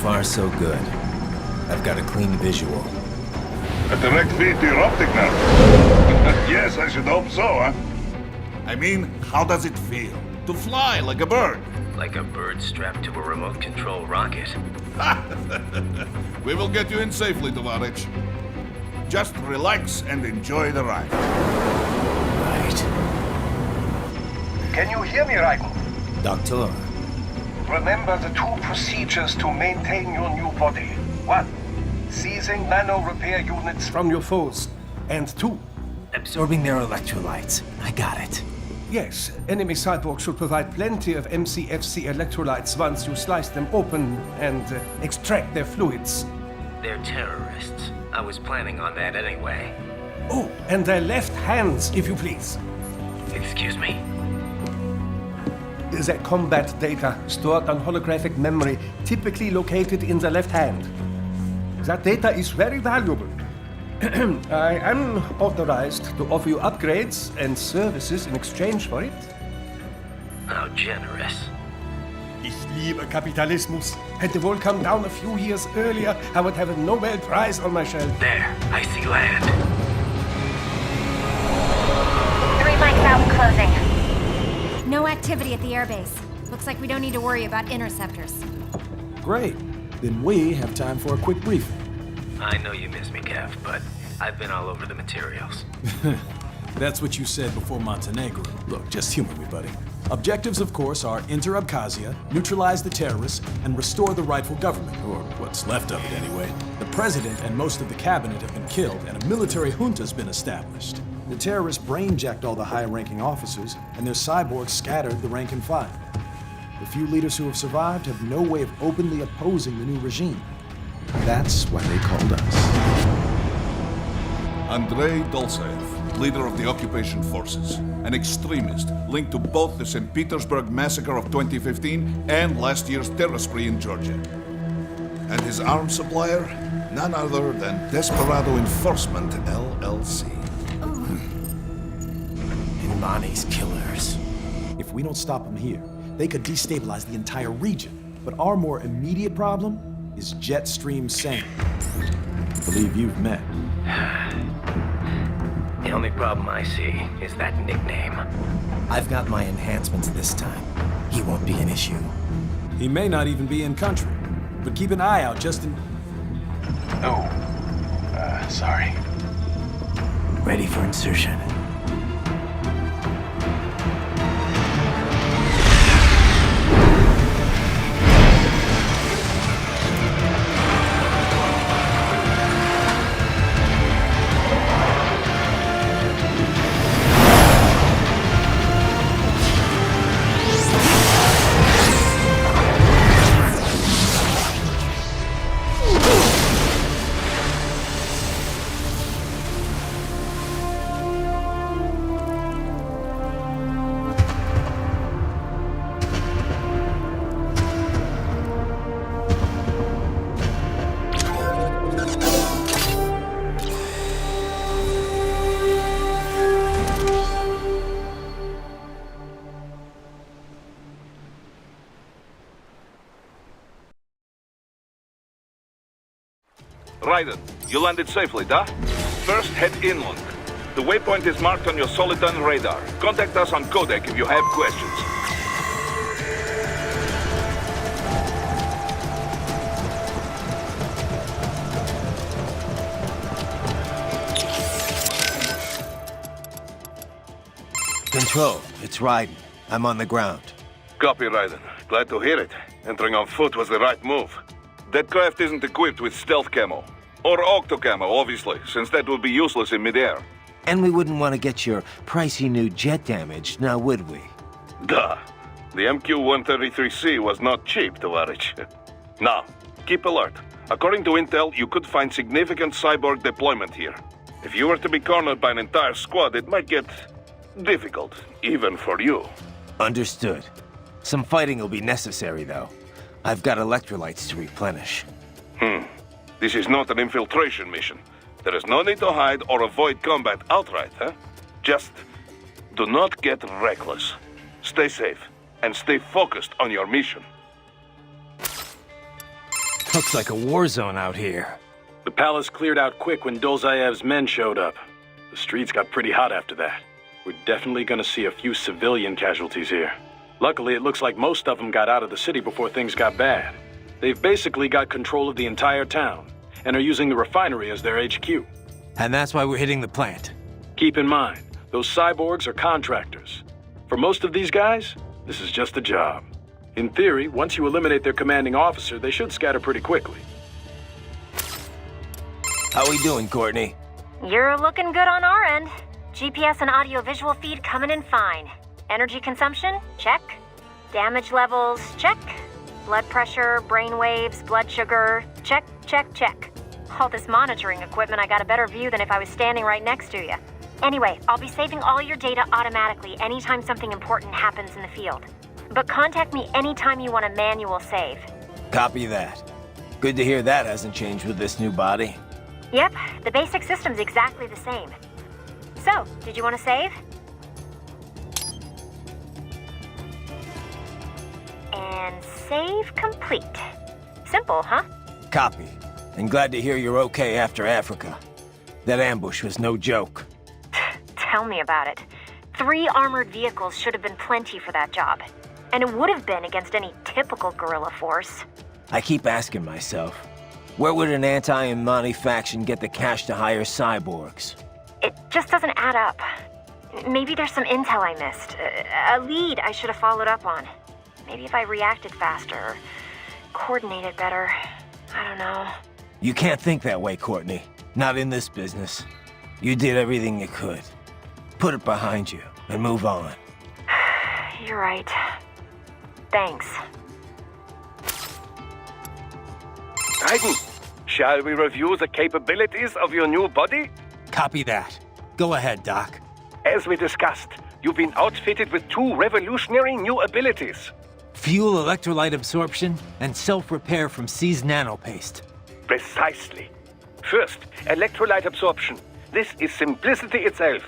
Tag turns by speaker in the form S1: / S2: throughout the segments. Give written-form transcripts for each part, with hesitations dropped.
S1: far, so good. I've got a clean visual.
S2: A direct feed to your optic nerve. Yes, I should hope so, huh? I mean, how does it feel? To fly like a bird?
S3: Like a bird strapped to a remote control rocket.
S2: We will get you in safely, Tovarich. Just relax and enjoy the ride.
S1: Right.
S4: Can you hear me, Raiden?
S1: Doctor,
S4: Remember the two procedures to maintain your new body. 1. Seizing nano repair units from your foes. And 2.
S1: absorbing their electrolytes. I got it.
S4: Yes, enemy cyborgs should provide plenty of MCFC electrolytes once you slice them open and extract their fluids.
S3: They're terrorists. I was planning on that anyway.
S4: Oh, and their left hands, if you please.
S3: Excuse me?
S4: The combat data stored on holographic memory, typically located in the left hand. That data is very valuable. I am authorized to offer you upgrades and services in exchange for it.
S3: How generous.
S4: Ich liebe Kapitalismus. Had the wall come down a few years earlier, I would have a Nobel Prize on my shelf.
S3: There, I see land.
S5: 3 mics out and closing. No activity at the airbase. Looks like we don't need to worry about interceptors.
S6: Great. Then we have time for a quick briefing.
S3: I know you miss me, Kev, but I've been all over the materials.
S6: That's what you said before Montenegro. Look, just humor me, buddy. Objectives, of course, are enter Abkhazia, neutralize the terrorists, and restore the rightful government, or what's left of it anyway. The president and most of the cabinet have been killed, and a military junta's been established. The terrorists brainjacked all the high-ranking officers, and their cyborgs scattered the rank and file. The few leaders who have survived have no way of openly opposing the new regime. That's why they called us.
S2: Andrei Dolzaev, leader of the occupation forces, an extremist linked to both the St. Petersburg massacre of 2015 and last year's terror spree in Georgia. And his arms supplier, none other than Desperado Enforcement, LLC.
S1: Imani's killers.
S6: If we don't stop them here, they could destabilize the entire region. But our more immediate problem is Jetstream Sane. I believe you've met.
S3: The only problem I see is that nickname.
S1: I've got my enhancements this time. He won't be an issue.
S6: He may not even be in country, but keep an eye out just in...
S4: Oh, sorry.
S1: Ready for insertion.
S2: Raiden, you landed safely, da? First, head inland. The waypoint is marked on your Soliton radar. Contact us on Codec if you have questions.
S1: Control, it's Raiden. I'm on the ground.
S2: Copy, Raiden. Glad to hear it. Entering on foot was the right move. That craft isn't equipped with stealth camo. Or octo camo, obviously, since that would be useless in midair.
S1: And we wouldn't want to get your pricey new jet damaged, now would we?
S2: Duh. The MQ-133C was not cheap, Tovarich. Now, keep alert. According to intel, you could find significant cyborg deployment here. If you were to be cornered by an entire squad, it might get difficult, even for you.
S1: Understood. Some fighting will be necessary, though. I've got electrolytes to replenish.
S2: This is not an infiltration mission. There is no need to hide or avoid combat outright, huh? Just do not get reckless. Stay safe and stay focused on your mission.
S6: Okay,
S1: Looks like a war zone out here.
S7: The palace cleared out quick when Dolzayev's men showed up. The streets got pretty hot after that. We're definitely gonna see a few civilian casualties here. Luckily, it looks like most of them got out of the city before things got bad. They've basically got control of the entire town, and are using the refinery as their HQ.
S1: And that's why we're hitting the plant.
S7: Keep in mind, those cyborgs are contractors. For most of these guys, this is just a job. In theory, once you eliminate their commanding officer, they should scatter pretty quickly.
S1: How we doing, Courtney?
S5: You're looking good on our end. GPS and audio-visual feed coming in fine. Energy consumption? Check. Damage levels? Check. Blood pressure, brain waves, blood sugar? Check, check, check. All this monitoring equipment, I got a better view than if I was standing right next to you. Anyway, I'll be saving all your data automatically anytime something important happens in the field. But contact me anytime you want a manual save.
S1: Copy that. Good to hear that hasn't changed with this new body.
S5: Yep, the basic system's exactly the same. So, did you want to save? And save complete. Simple, huh?
S1: Copy. And glad to hear you're okay after Africa. That ambush was no joke.
S5: Tell me about it. 3 armored vehicles should have been plenty for that job. And it would have been against any typical guerrilla force.
S1: I keep asking myself, where would an anti-Imani faction get the cash to hire cyborgs?
S5: It just doesn't add up. Maybe there's some intel I missed. A lead I should have followed up on. Maybe if I reacted faster, or coordinated better. I don't know.
S1: You can't think that way, Courtney. Not in this business. You did everything you could. Put it behind you and move on.
S5: You're right. Thanks.
S8: Titan, shall we review the capabilities of your new body?
S1: Copy that. Go ahead, Doc.
S8: As we discussed, you've been outfitted with 2 revolutionary new abilities.
S1: Fuel electrolyte absorption and self-repair from seized nanopaste.
S8: Precisely. First, electrolyte absorption. This is simplicity itself.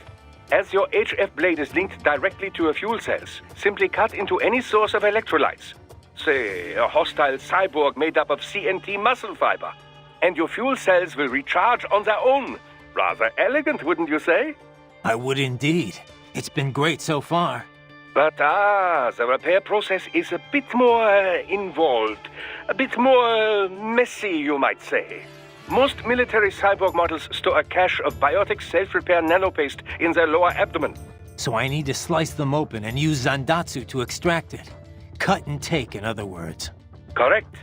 S8: As your HF blade is linked directly to your fuel cells, simply cut into any source of electrolytes. Say, a hostile cyborg made up of CNT muscle fiber. And your fuel cells will recharge on their own. Rather elegant, wouldn't you say?
S1: I would indeed. It's been great so far.
S8: But the repair process is a bit more involved. A bit more messy, you might say. Most military cyborg models store a cache of biotic self-repair nanopaste in their lower abdomen.
S1: So I need to slice them open and use Zandatsu to extract it. Cut and take, in other words.
S8: Correct.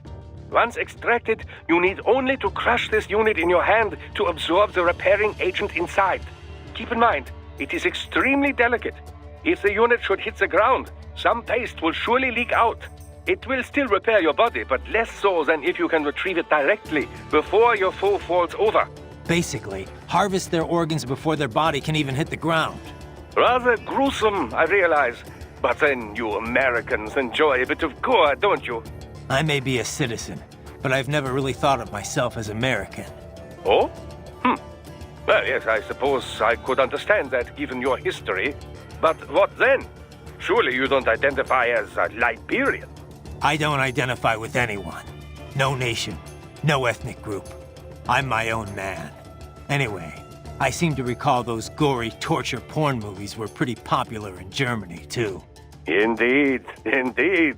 S8: Once extracted, you need only to crush this unit in your hand to absorb the repairing agent inside. Keep in mind, it is extremely delicate. If the unit should hit the ground, some paste will surely leak out. It will still repair your body, but less so than if you can retrieve it directly before your foe falls over.
S1: Basically, harvest their organs before their body can even hit the ground.
S8: Rather gruesome, I realize. But then you Americans enjoy a bit of gore, don't you?
S1: I may be a citizen, but I've never really thought of myself as American.
S8: Oh? Well, yes, I suppose I could understand that given your history. But what then? Surely you don't identify as a Liberian.
S1: I don't identify with anyone. No nation, no ethnic group. I'm my own man. Anyway, I seem to recall those gory torture porn movies were pretty popular in Germany, too.
S8: Indeed, indeed.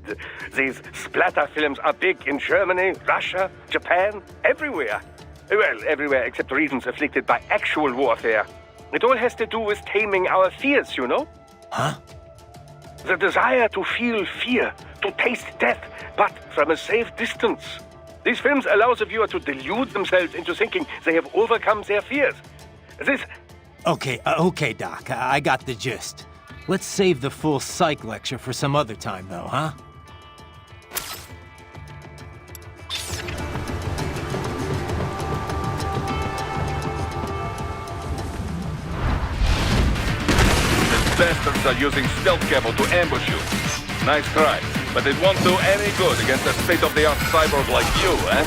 S8: These splatter films are big in Germany, Russia, Japan, everywhere. Well, everywhere except regions afflicted by actual warfare. It all has to do with taming our fears, you know?
S1: Huh?
S8: The desire to feel fear, to taste death, but from a safe distance. These films allow the viewer to delude themselves into thinking they have overcome their fears. This...
S1: Okay, Doc. I got the gist. Let's save the full psych lecture for some other time, though, huh?
S2: These bastards are using stealth camo to ambush you. Nice try, but it won't do any good against a state-of-the-art cyborg like you, eh?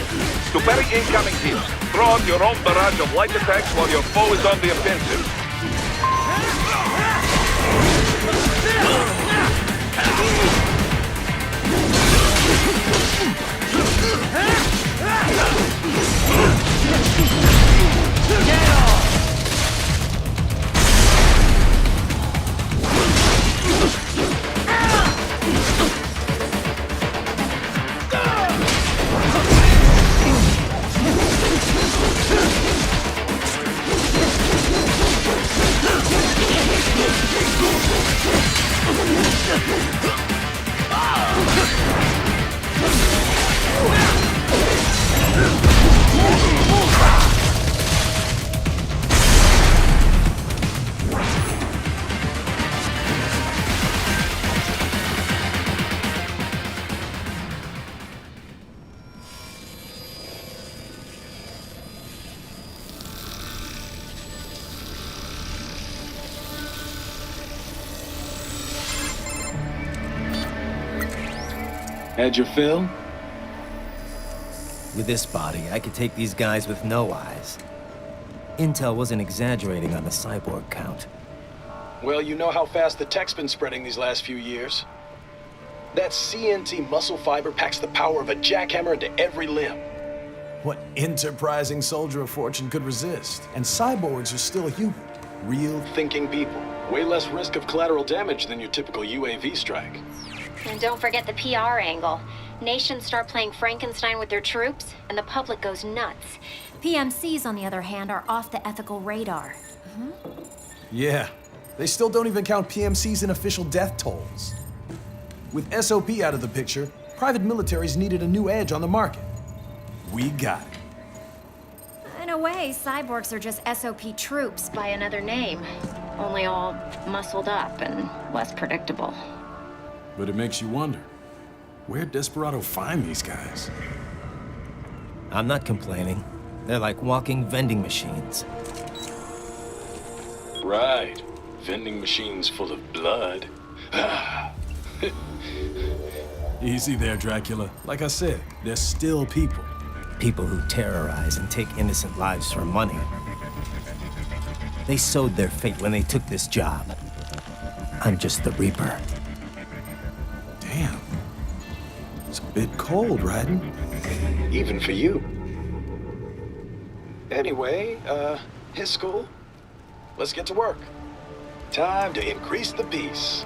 S2: To parry incoming teams, throw out your own barrage of light attacks while your foe is on the offensive.
S7: Had your fill?
S9: With this body, I could take these guys with no eyes. Intel wasn't exaggerating on the cyborg count.
S7: Well, you know how fast the tech's been spreading these last few years. That CNT muscle fiber packs the power of a jackhammer into every limb.
S6: What enterprising soldier of fortune could resist? And cyborgs are still human. Real
S7: Thinking people. Way less risk of collateral damage than your typical UAV strike.
S5: And don't forget the PR angle. Nations start playing Frankenstein with their troops, and the public goes nuts. PMCs, on the other hand, are off the ethical radar.
S6: Yeah, they still don't even count PMCs in official death tolls. With SOP out of the picture, private militaries needed a new edge on the market. We got it.
S5: In a way, cyborgs are just SOP troops by another name. Only all muscled up and less predictable.
S6: But it makes you wonder, where'd Desperado find these guys?
S9: I'm not complaining. They're like walking vending machines.
S7: Right. Vending machines full of blood.
S6: Easy there, Dracula. Like I said, they're still people.
S9: People who terrorize and take innocent lives for money. They sowed their fate when they took this job. I'm just the Reaper.
S6: Damn. It's a bit cold, Raiden.
S7: Even for you. Anyway, his school? Let's get to work. Time to increase the peace.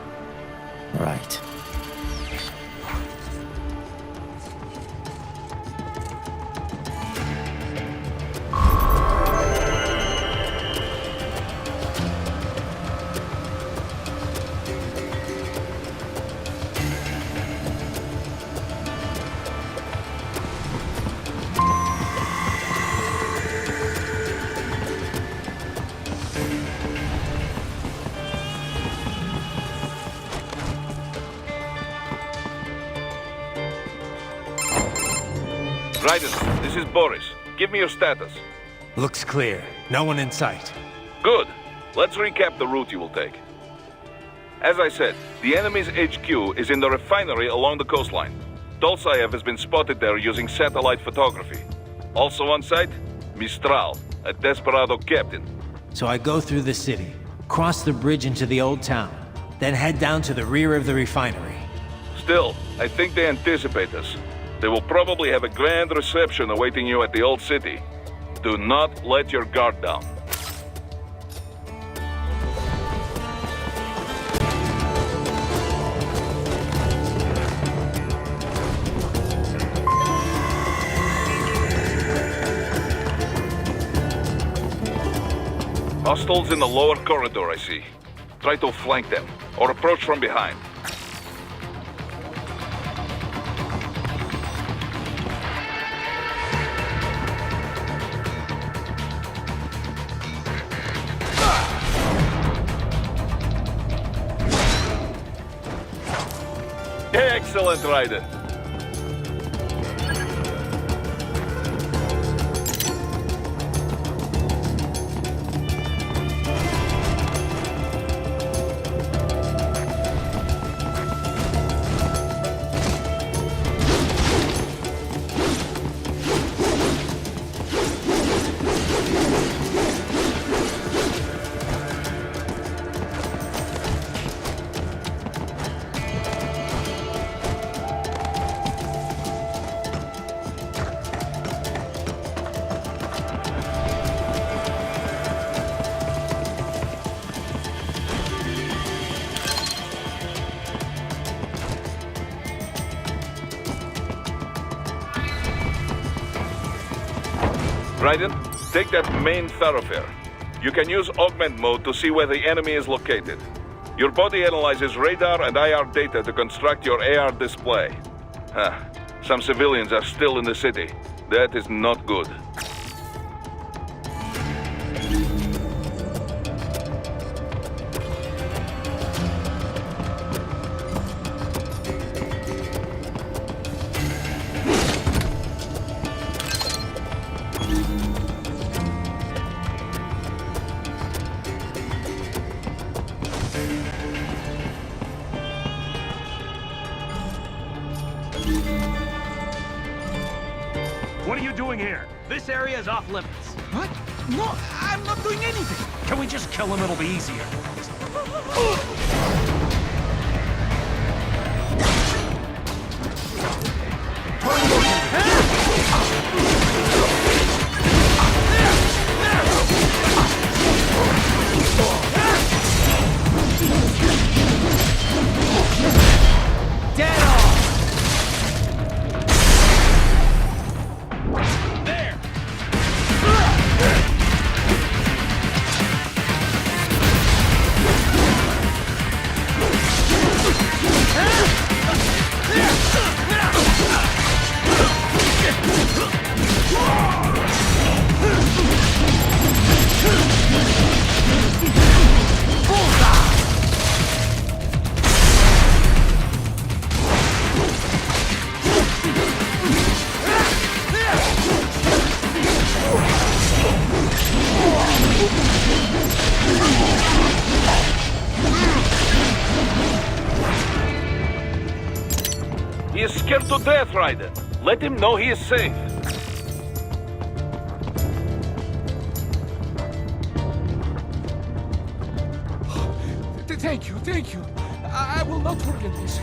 S9: Right.
S2: Raiden, this is Boris. Give me your status.
S1: Looks clear. No one in sight.
S2: Good. Let's recap the route you will take. As I said, the enemy's HQ is in the refinery along the coastline. Dolzaev has been spotted there using satellite photography. Also on site, Mistral, a Desperado captain.
S1: So I go through the city, cross the bridge into the old town, then head down to the rear of the refinery.
S2: Still, I think they anticipate us. They will probably have a grand reception awaiting you at the old city. Do not let your guard down. Hostiles in the lower corridor, I see. Try to flank them, or approach from behind. Excellent, Raiden. Raiden, take that main thoroughfare. You can use augment mode to see where the enemy is located. Your body analyzes radar and IR data to construct your AR display. Some civilians are still in the city. That is not good.
S10: What are you doing here? This area is off limits. What? No, I'm not doing anything. Can we just kill him? It'll be easier.
S9: Dead on!
S2: He is scared to death, Raiden. Let him know he is safe.
S10: Thank you. I will not forget this.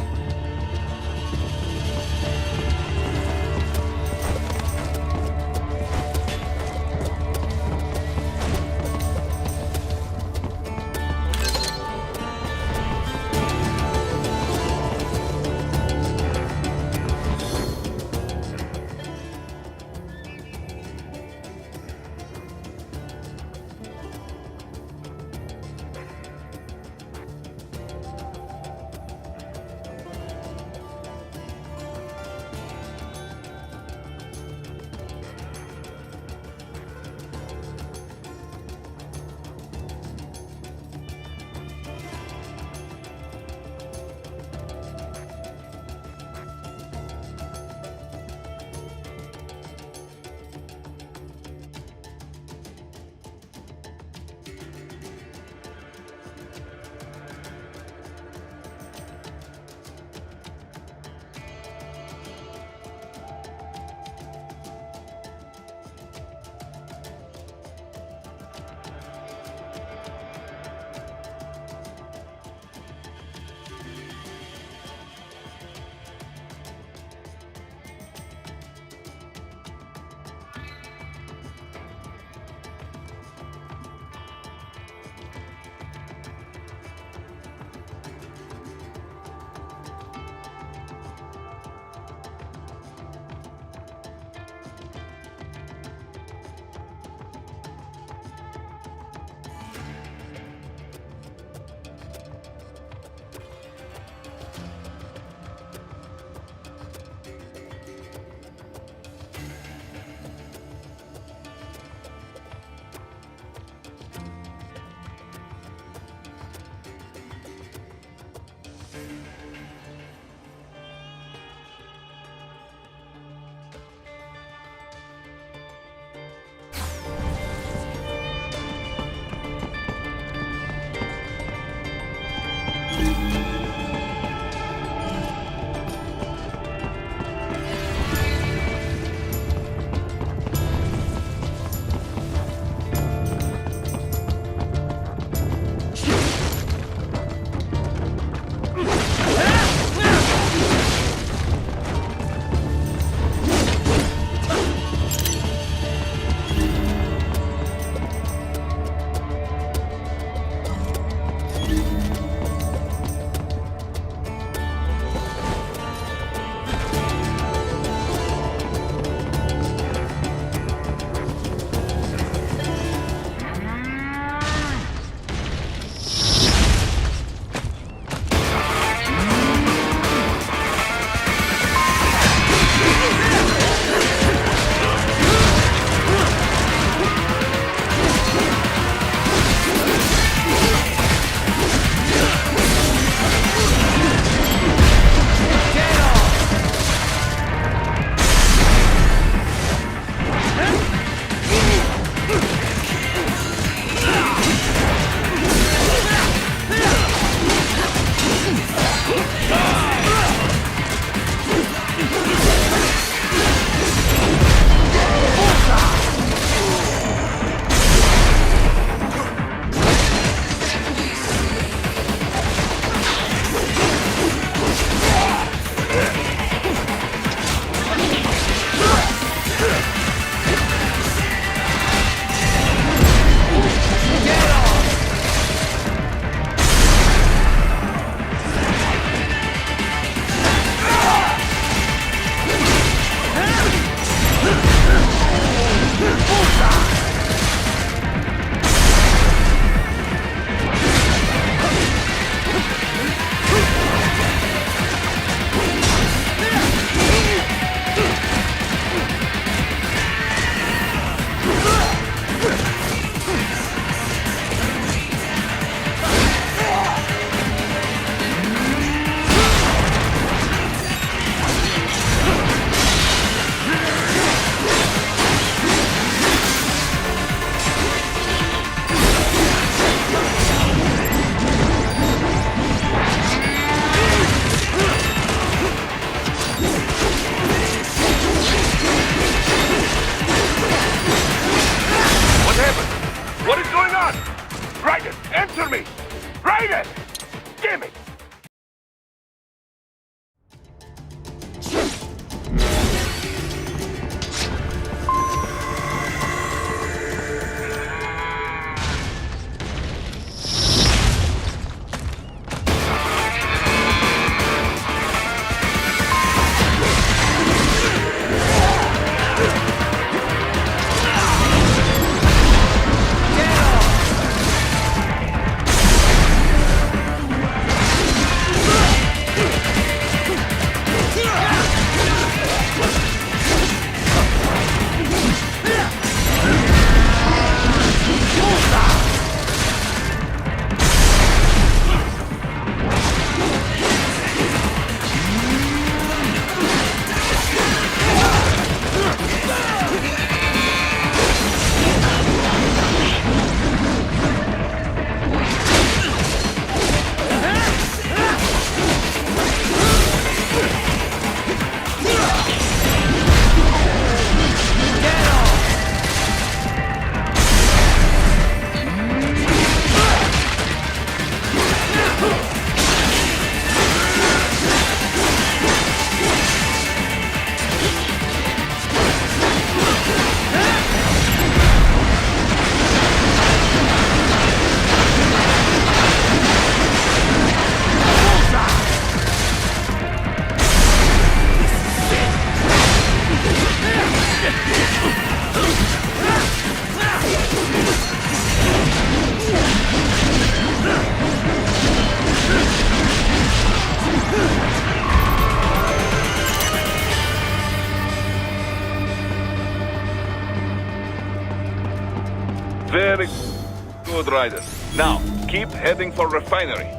S2: Understood, Ryder. Now, keep heading for refinery.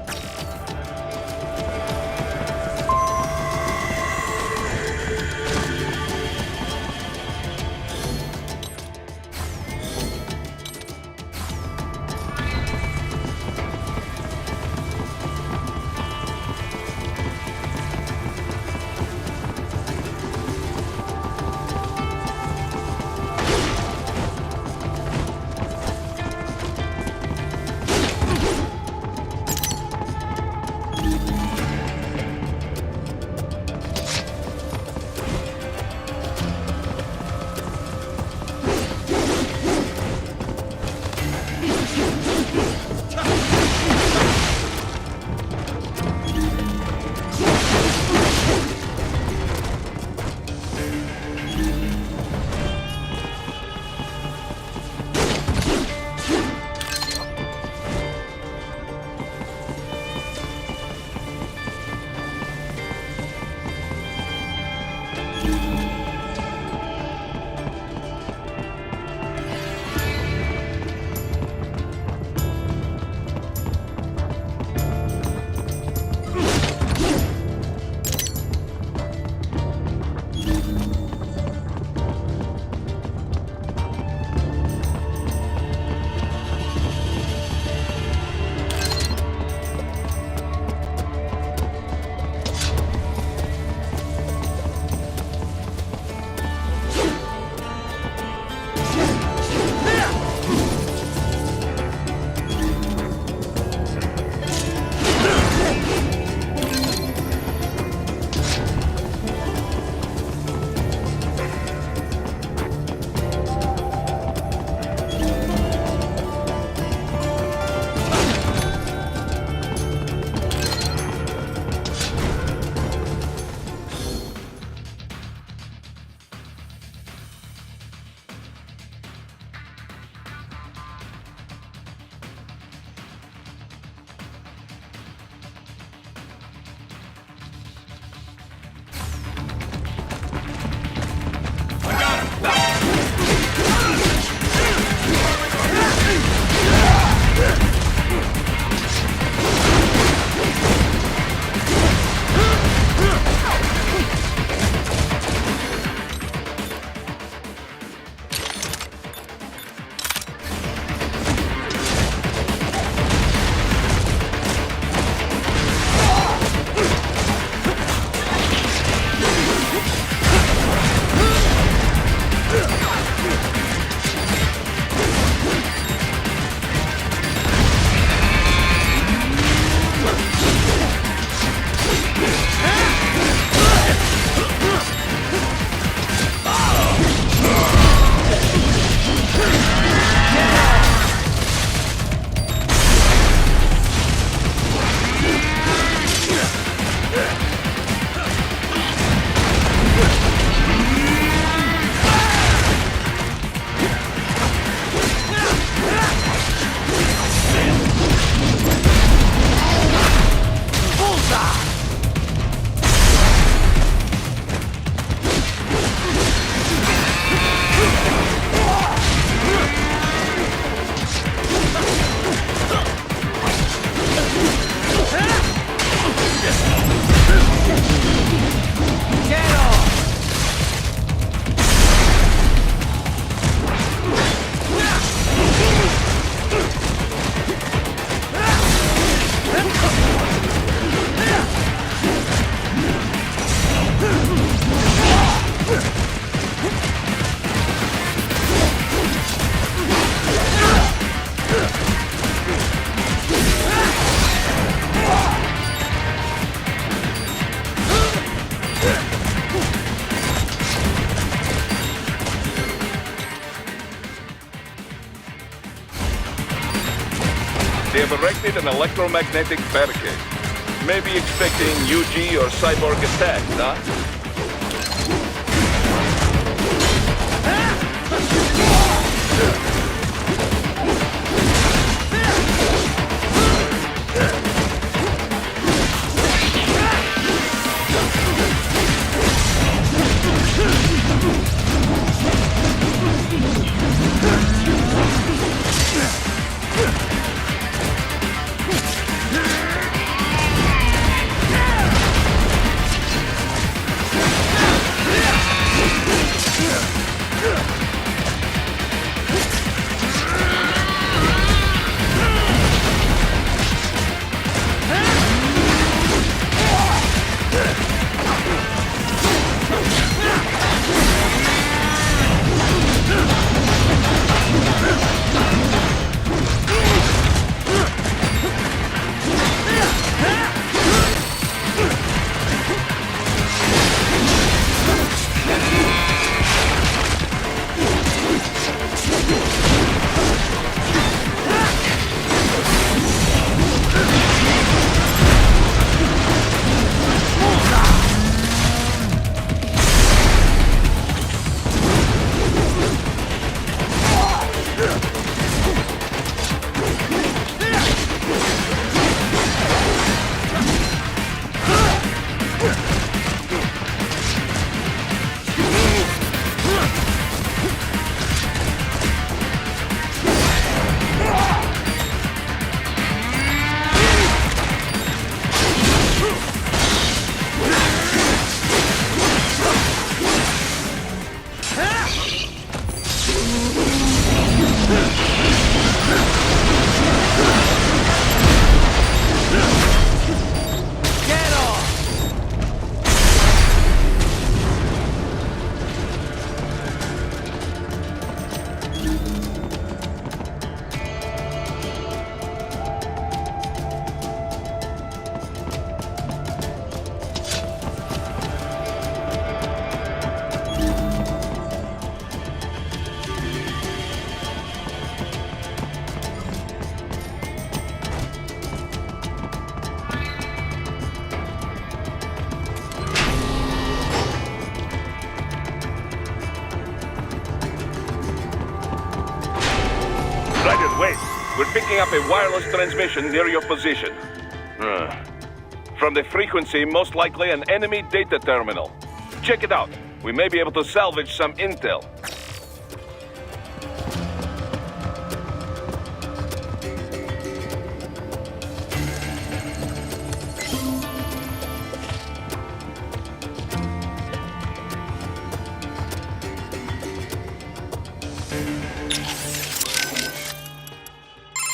S2: They have erected an electromagnetic barricade. Maybe expecting UG or cyborg attacks, huh? We're picking up a wireless transmission near your position. From the frequency, most likely an enemy data terminal. Check it out. We may be able to salvage some intel.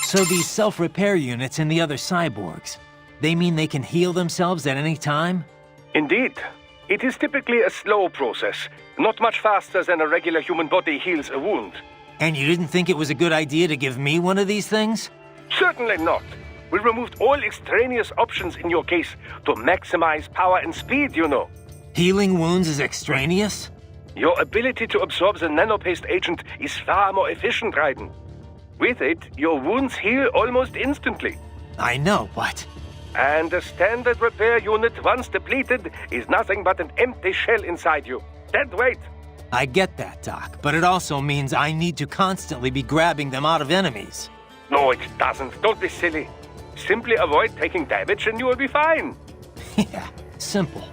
S1: So these self-repair units in the other cyborgs, they mean they can heal themselves at any time?
S8: Indeed. It is typically a slow process, not much faster than a regular human body heals a wound.
S1: And you didn't think it was a good idea to give me one of these things?
S8: Certainly not. We removed all extraneous options in your case to maximize power and speed, you know.
S1: Healing wounds is extraneous?
S8: Your ability to absorb the nanopaste agent is far more efficient, Raiden. With it, your wounds heal almost instantly.
S1: I know, but...
S8: And the standard repair unit, once depleted, is nothing but an empty shell inside you. Dead weight.
S1: I get that, Doc, but it also means I need to constantly be grabbing them out of enemies.
S8: No, it doesn't. Don't be silly. Simply avoid taking damage and you will be fine.
S1: Yeah, simple.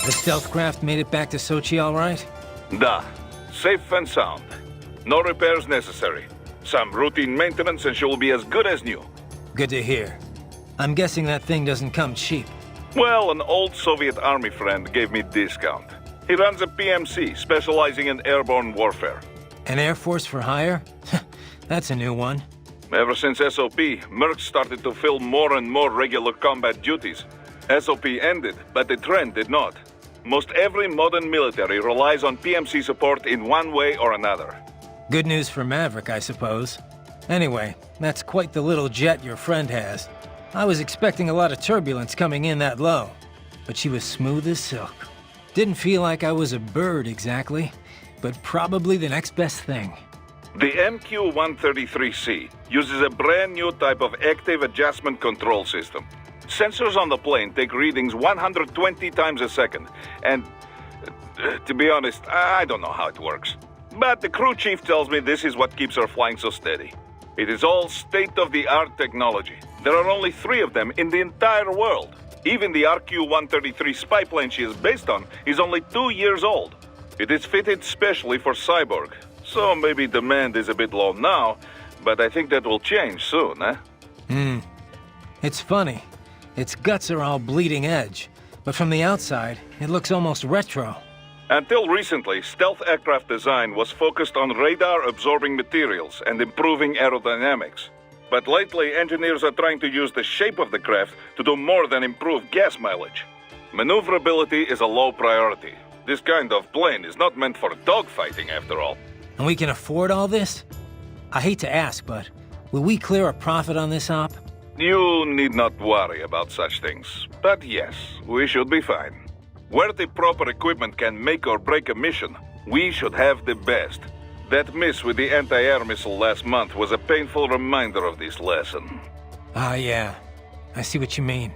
S1: The stealth craft made it back to Sochi all right?
S2: Da. Safe and sound. No repairs necessary. Some routine maintenance and she will be as good as new.
S1: Good to hear. I'm guessing that thing doesn't come cheap.
S2: Well, an old Soviet army friend gave me discount. He runs a PMC, specializing in airborne warfare.
S1: An Air Force for hire? That's a new one.
S2: Ever since SOP, Mercs started to fill more and more regular combat duties. SOP ended, but the trend did not. Most every modern military relies on PMC support in one way or another.
S1: Good news for Maverick, I suppose. Anyway, that's quite the little jet your friend has. I was expecting a lot of turbulence coming in that low, but she was smooth as silk. Didn't feel like I was a bird exactly, but probably the next best thing.
S2: The MQ-133C uses a brand new type of active adjustment control system. Sensors on the plane take readings 120 times a second, and to be honest, I don't know how it works. But the crew chief tells me this is what keeps her flying so steady. It is all state-of-the-art technology. There are only 3 of them in the entire world. Even the RQ-133 spy plane she is based on is only 2 years old. It is fitted specially for Cyborg, so maybe demand is a bit low now, but I think that will change soon, eh?
S1: It's funny. Its guts are all bleeding edge, but from the outside, it looks almost retro.
S2: Until recently, stealth aircraft design was focused on radar-absorbing materials and improving aerodynamics. But lately, engineers are trying to use the shape of the craft to do more than improve gas mileage. Maneuverability is a low priority. This kind of plane is not meant for dogfighting, after all.
S1: And we can afford all this? I hate to ask, but will we clear a profit on this op?
S2: You need not worry about such things. But yes, we should be fine. Where the proper equipment can make or break a mission, we should have the best. That miss with the anti-air missile last month was a painful reminder of this lesson.
S1: Ah, yeah. I see what you mean.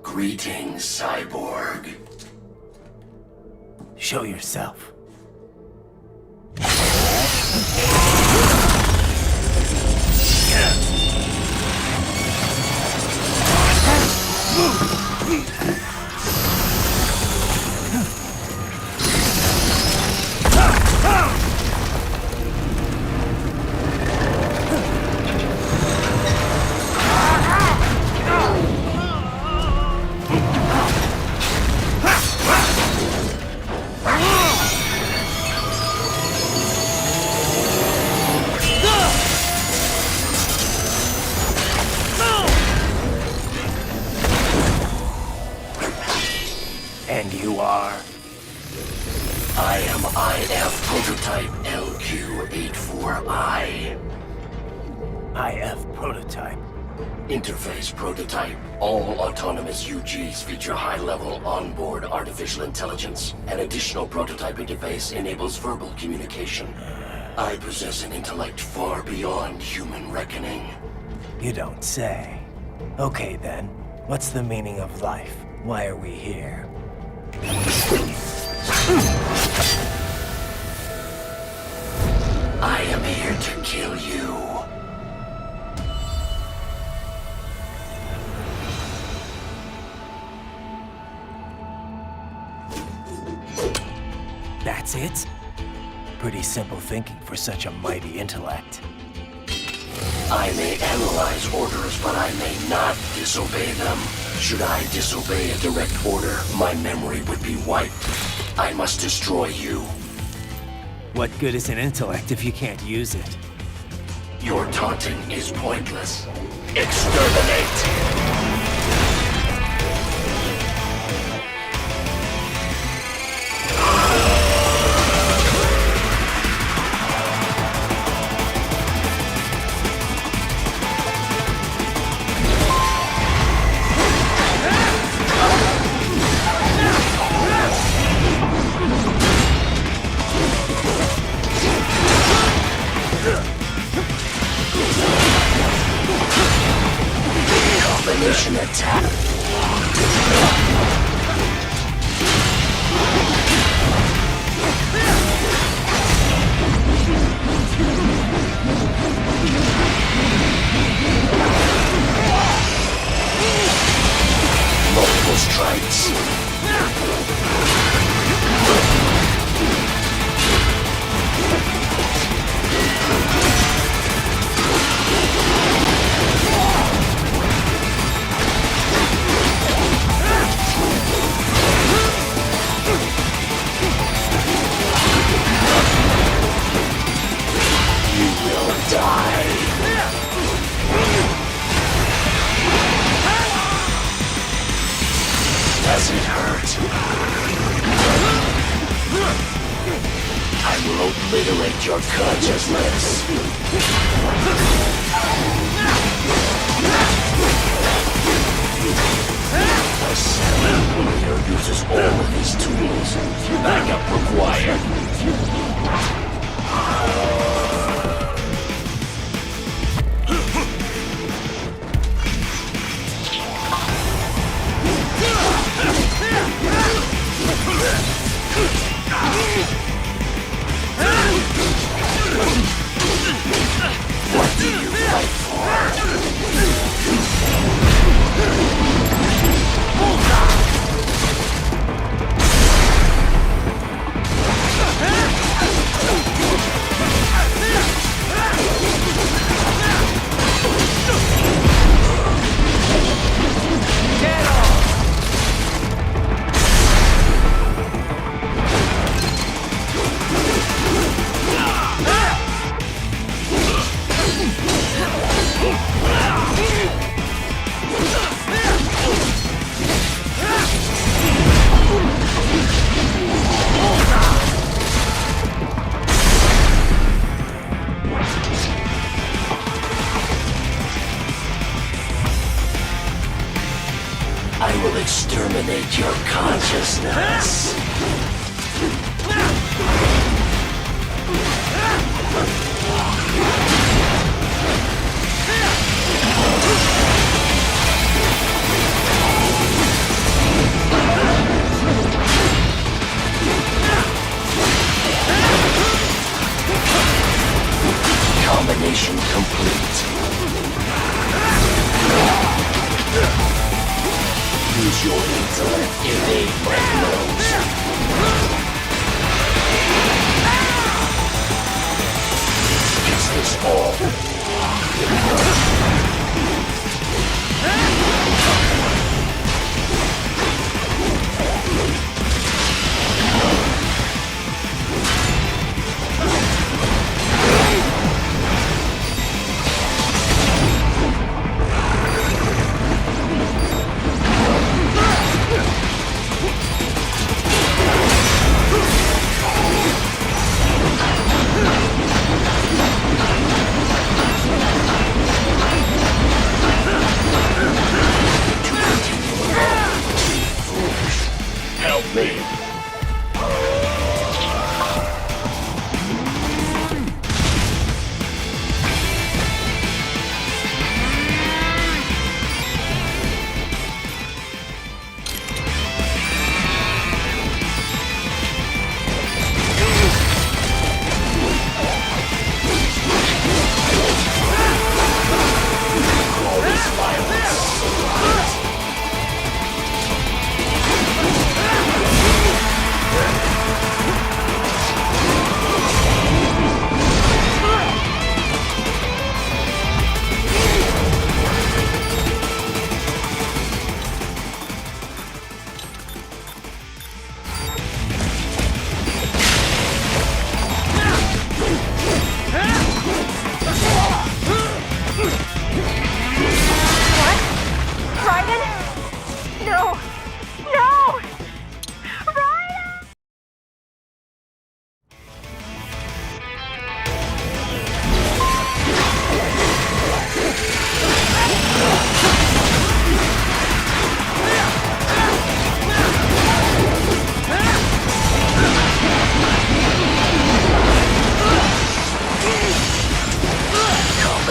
S11: Greetings, Cyborg.
S9: Show yourself. IF prototype.
S11: Interface prototype. All autonomous UGs feature high-level onboard artificial intelligence. An additional prototype interface enables verbal communication. I possess an intellect far beyond human reckoning.
S9: You don't say. Okay then, what's the meaning of life? Why are we here?
S11: I am here to kill you.
S9: That's it? Pretty simple thinking for such a mighty intellect.
S11: I may analyze orders, but I may not disobey them. Should I disobey a direct order, my memory would be wiped. I must destroy you.
S9: What good is an intellect if you can't use it?
S11: Your taunting is pointless. Exterminate! Combination attack. Multiple strikes. Does it hurt? I will obliterate your consciousness. The silent warrior uses all of his tools. Backup required. What do you fight for? I will exterminate your consciousness. Combination complete. Use your intellect, evade red blows. Is this all?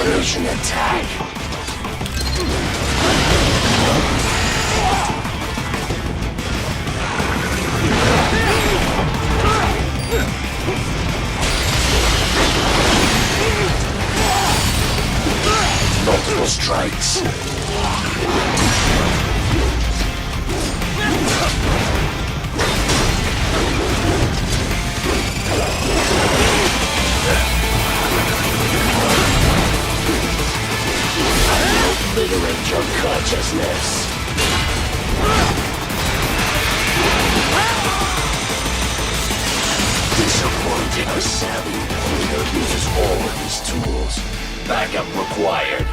S11: Combination attack. Multiple strikes. Obliterate your consciousness. Disappointing. A savvy warrior uses all of his tools. Backup required.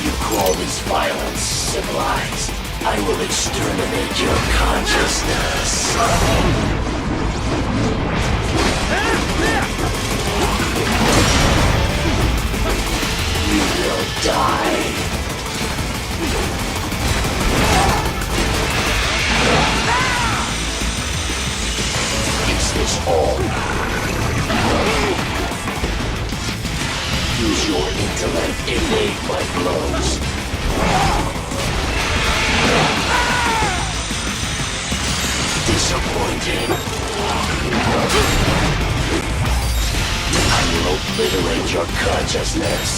S11: You call this violence civilized? I will exterminate your consciousness. You will die. Is this all? Use your intellect, evade my blows. Disappointing. I will obliterate your consciousness.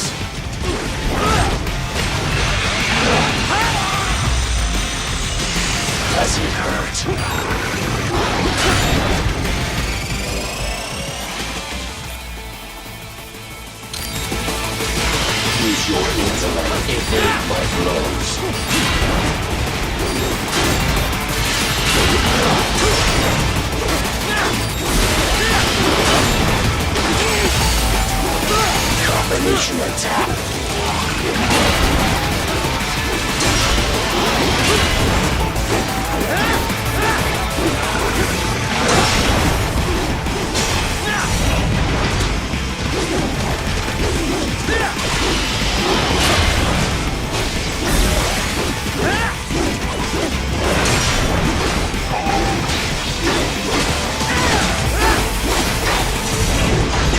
S11: Does it hurt? Use your intellect, evade my blows. Combination attack.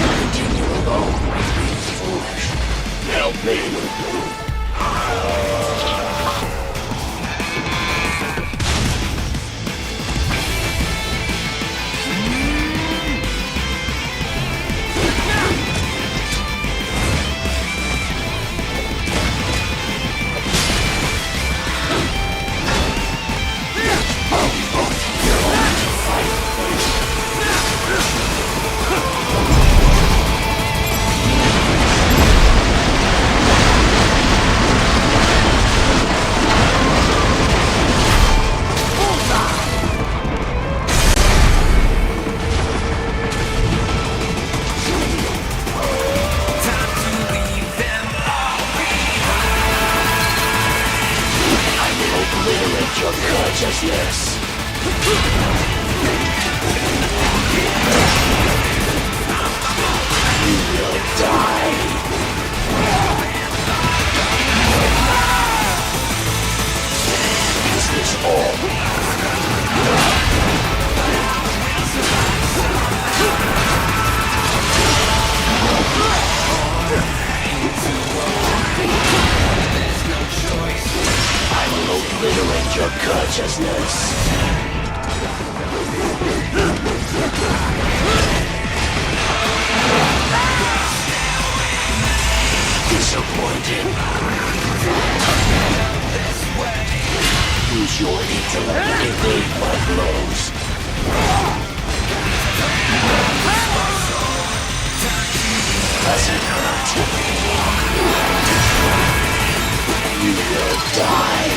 S11: Continue alone would be foolish. Help me. Your consciousness. You will die. Is this all? I will obliterate your consciousness. Disappointing. Use your intellect, evade my blows. Does it hurt? You will die.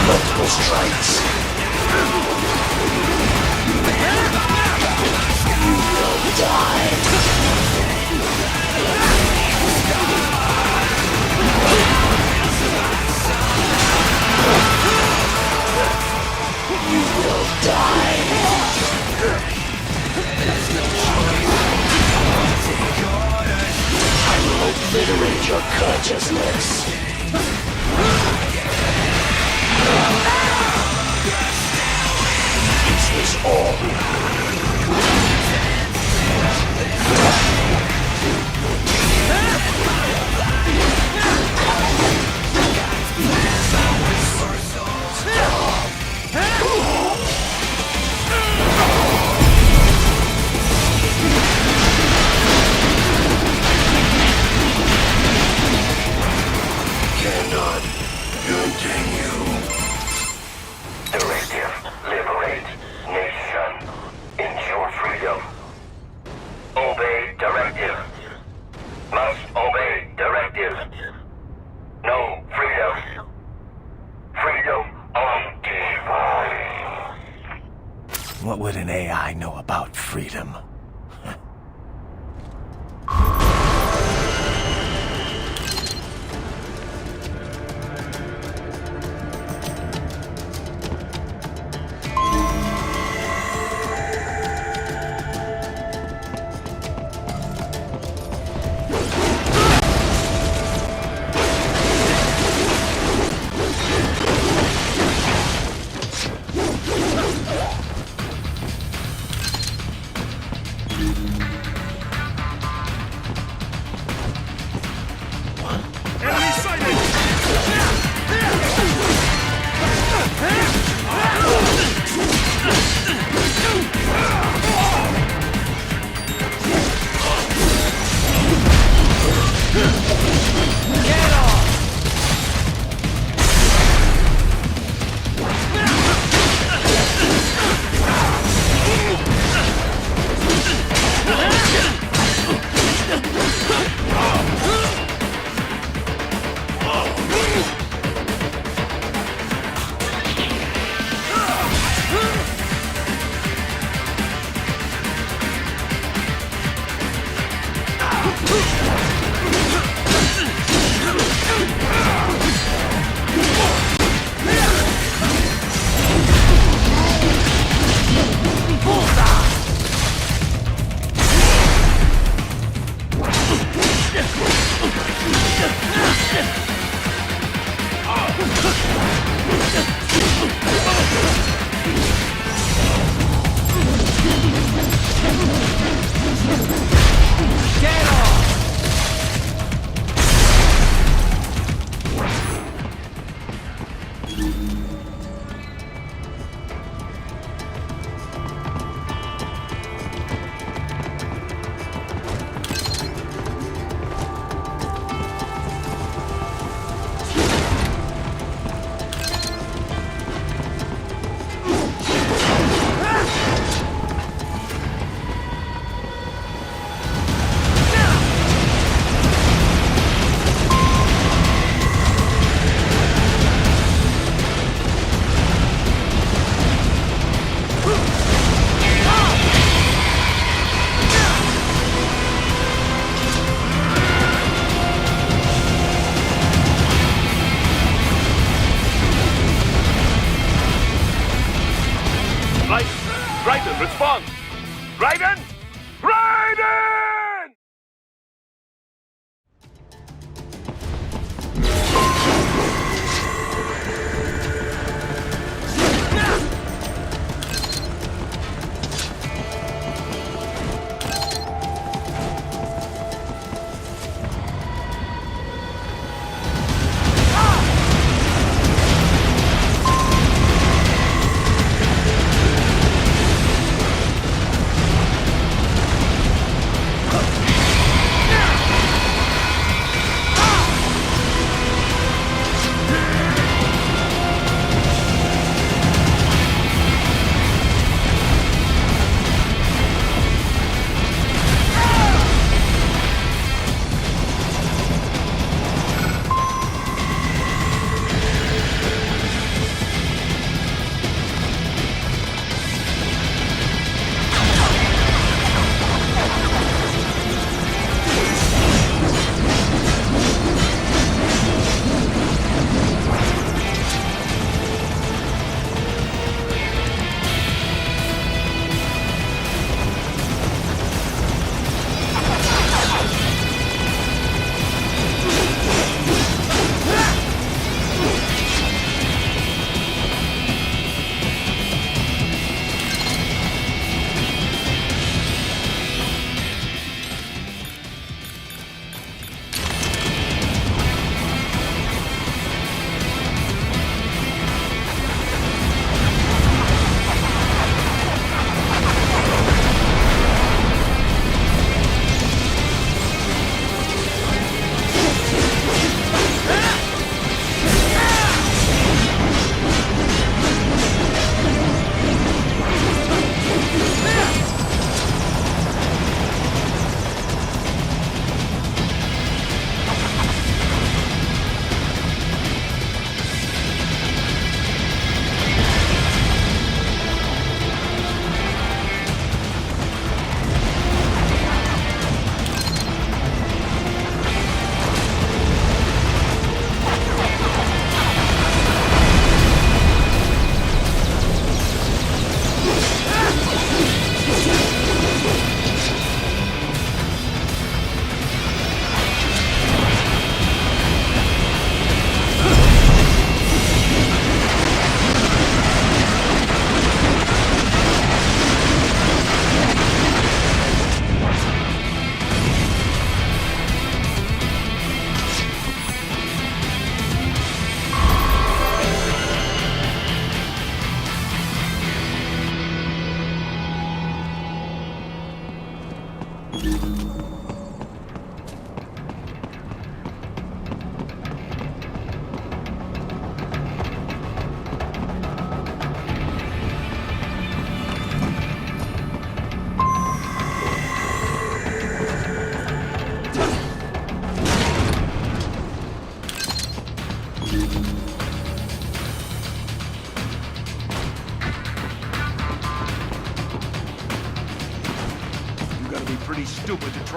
S11: Multiple strikes. You will die. your consciousness. Is this all? Cannot continue. Directive, liberate nation. Ensure freedom. Obey directive. Must obey directive. No freedom. Freedom on device.
S1: What would an AI know about freedom?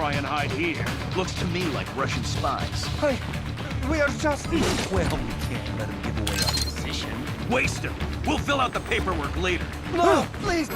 S10: try and hide here. Looks to me like Russian spies.
S4: Hey, we are just...
S10: Well, we can't let him give away our position. Waste him. We'll fill out the paperwork later.
S4: No, please!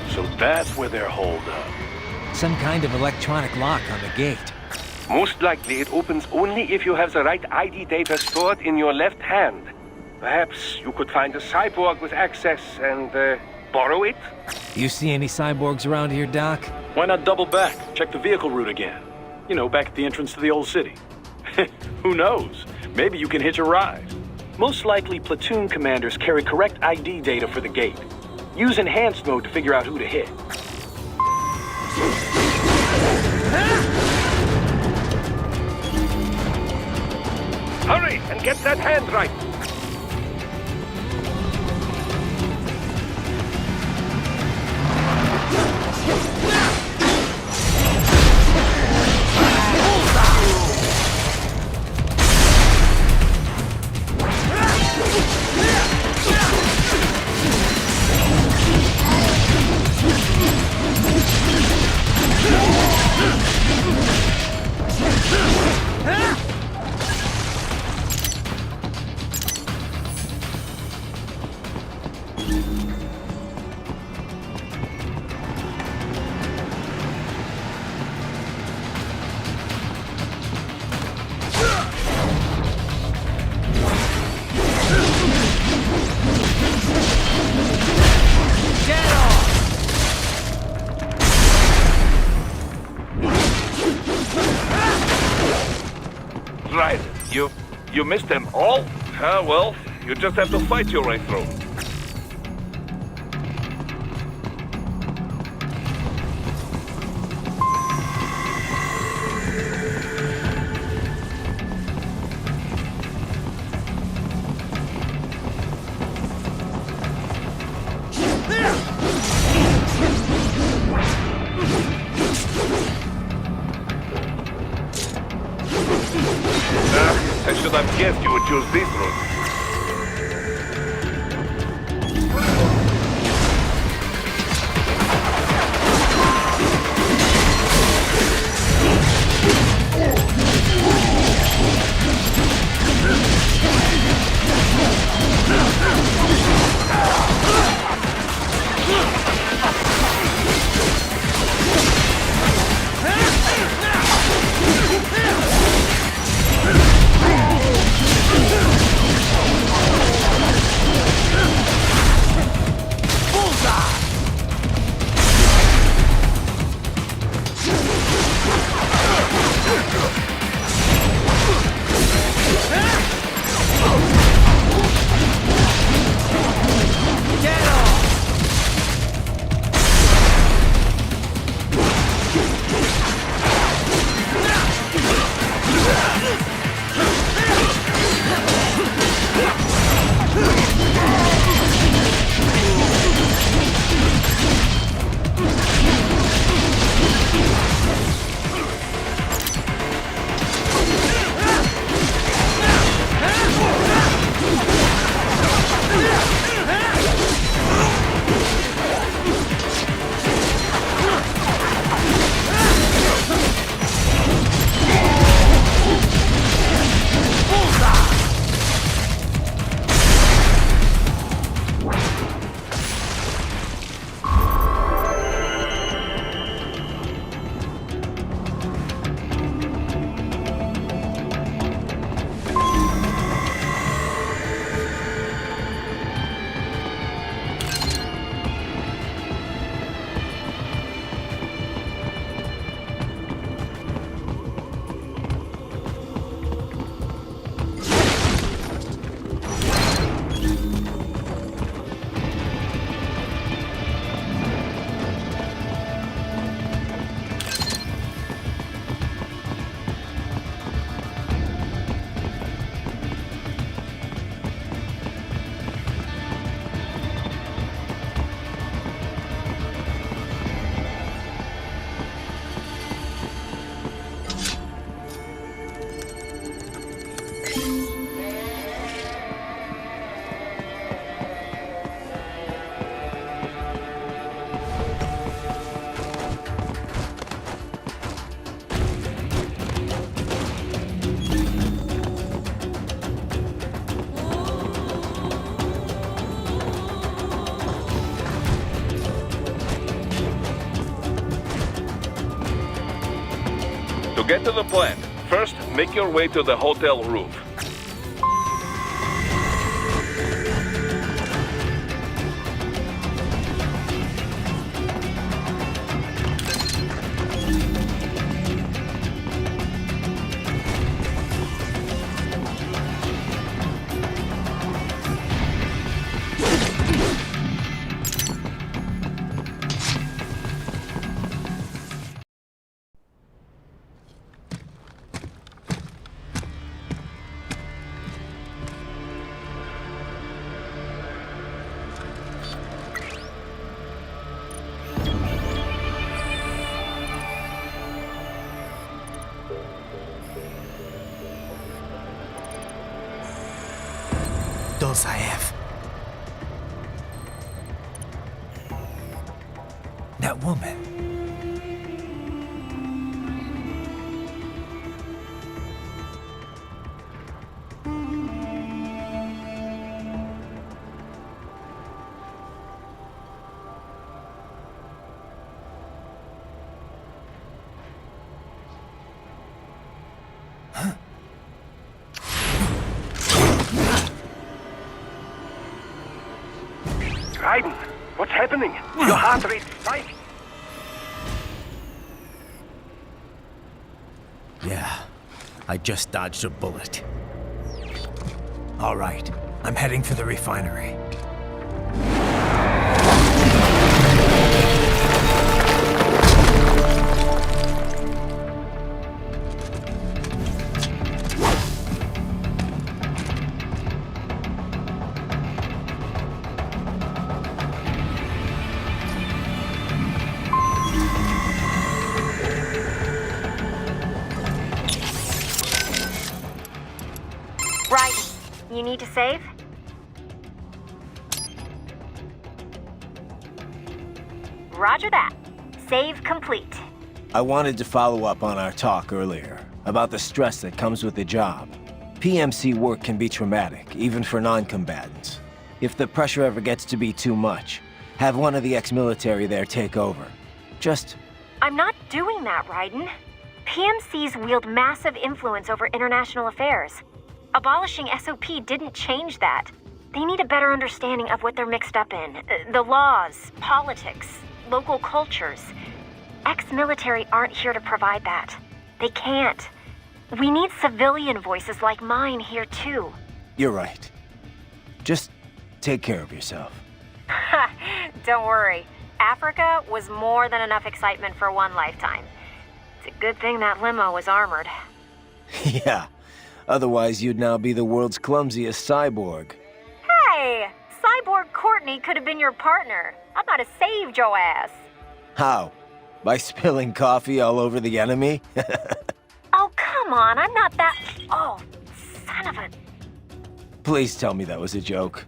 S7: So that's where they're holed up.
S1: Some kind of electronic lock on the gate.
S8: Most likely it opens only if you have the right ID data stored in your left hand. Perhaps you could find a cyborg with access and borrow it?
S1: You see any cyborgs around here, Doc?
S7: Why not double back? Check the vehicle route again. You know, back at the entrance to the old city. Who knows? Maybe you can hitch a ride. Most likely, platoon commanders carry correct ID data for the gate. Use enhanced mode to figure out who to hit.
S8: Hurry and get that hand right!
S2: Right. You missed them all? Ah, well, you just have to fight your way through. I should have guessed you would choose this route. get to the plant, first make your way to the hotel roof.
S1: Dolzaev. That woman.
S8: Raiden, what's happening? Your heart rate spiked.
S1: Yeah, I just dodged a bullet. All right, I'm heading for the refinery.
S5: Right. You need to save? Roger that. Save complete.
S9: I wanted to follow up on our talk earlier about the stress that comes with the job. PMC work can be traumatic, even for non-combatants. If the pressure ever gets to be too much, have one of the ex-military there take over. Just...
S5: I'm not doing that, Raiden. PMCs wield massive influence over international affairs. Abolishing SOP didn't change that. They need a better understanding of what they're mixed up in. The laws, politics, local cultures. Ex-military aren't here to provide that. They can't. We need civilian voices like mine here too.
S9: You're right. Just take care of yourself.
S5: Don't worry. Africa was more than enough excitement for one lifetime. It's a good thing that limo was armored.
S9: Yeah. Otherwise, you'd now be the world's clumsiest cyborg.
S5: Hey! Cyborg Courtney could have been your partner. I might have saved your ass.
S9: How? By spilling coffee all over the enemy?
S5: Oh, come on. I'm not that... Oh, son of a...
S9: Please tell me that was a joke.